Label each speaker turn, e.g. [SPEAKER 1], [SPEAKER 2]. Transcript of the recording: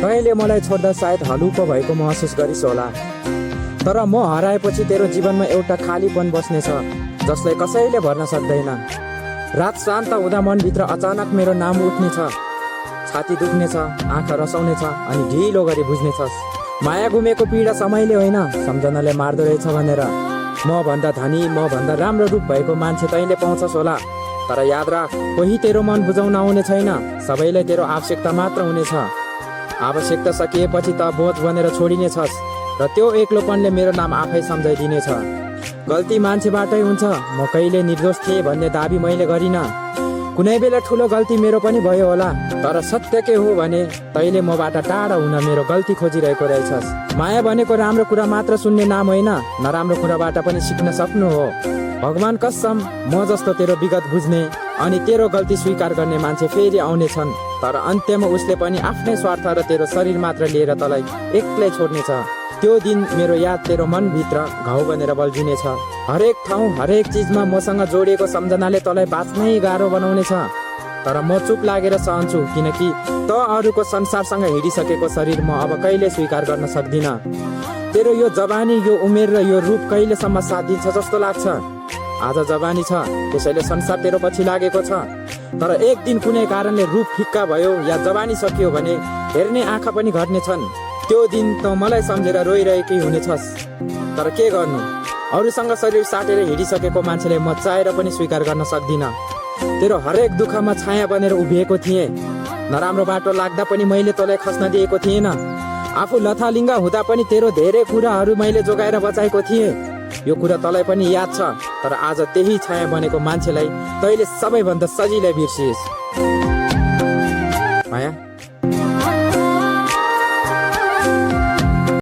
[SPEAKER 1] तैँले मलाई छोड्दा सायद हलुको भएको महसुस गरिस् होला, तर म हराएपछि तेरो जीवनमा एउटा खालीपन बस्नेछ जसलाई कसैले भर्न सक्दैन। रात शान्त हुँदा मनभित्र अचानक मेरो नाम उठ्नेछ, छाती दुख्नेछ, आँखा रसाउनेछ अनि ढिलो गरी बुझ्नेछस्। माया गुमेको पीडा समयले होइन सम्झनाले मार्दो रहेछ भनेर। म भन्दा धनी, म भन्दा राम्रो रूप भएको मान्छे तैँले पाउँछस् होला, तर याद राख, कोही तेरो मन बुझाउन आउने छैन। सबैलाई तेरो आवश्यकता मात्र हुनेछ। आवश्यकता सकिएपछि त बोझ बनेर छोडिनेछस् र त्यो एक्लोपनले मेरो नाम आफै सम्झाइदिनेछ। गल्ती मान्छेबाटै हुन्छ। म कहिले निर्दोष थिएँ भन्ने दाबी मैले गरिनँ। कुनै बेला ठुलो गल्ती मेरो पनि भयो होला, तर सत्य के हो भने तैँले मबाट टाढा हुन मेरो गल्ती खोजिरहेको रहेछस्। माया भनेको राम्रो कुरा मात्र सुन्ने नाम होइन, नराम्रो कुराबाट पनि सिक्न सक्नु हो। भगवान कसम, म जस्तो तेरो विगत बुझ्ने अनि तेरो गल्ती स्वीकार गर्ने मान्छे फेरि आउनेछन्, तर अन्त्यमा उसले पनि आफ्नै स्वार्थ र तेरो शरीर मात्र लिएर तँलाई एक्लै छोड्नेछ। त्यो दिन मेरो याद तेरो मनभित्र घाउ बनेर बल्झिनेछ। हरेक ठाउँ, हरेक चिजमा मसँग जोडिएको सम्झनाले तँलाई बाँच्नै गाह्रो बनाउनेछ, तर म चुप लागेर सहन्छु, किनकि त अरूको संसारसँग हिँडिसकेको शरीर म अब कहिले स्वीकार गर्न सक्दिनँ। तेरो यो जवानी, यो उमेर र यो रूप कहिलेसम्म साथ दिन्छ जस्तो लाग्छ। आज जवानी छ, त्यसैले संसार तेरो पछि लागेको छ, तर एक दिन कुनै कारणले रूप फिक्का भयो या जवानी सकियो भने हेर्ने आँखा पनि घट्नेछन्। त्यो दिन त मलाई सम्झेर रोइरहेकै हुनेछस्, तर के गर्नु, अरूसँग शरीर साटेर हिँडिसकेको मान्छेलाई म चाहेर पनि स्वीकार गर्न सक्दिनँ। तेरो हरेक दुःखमा छाया बनेर उभिएको थिएँ। नराम्रो बाटो लाग्दा पनि मैले तँलाई खस्न दिएको थिएन। आफू लथालिङ्ग हुँदा पनि तेरो धेरै कुराहरू मैले जोगाएर बचाएको थिएँ। यो कुरा तँलाई पनि याद छ, तर आज त्यही छाया बनेको मान्छेलाई तैँले सबैभन्दा सजिलै बिर्सिस्। माया।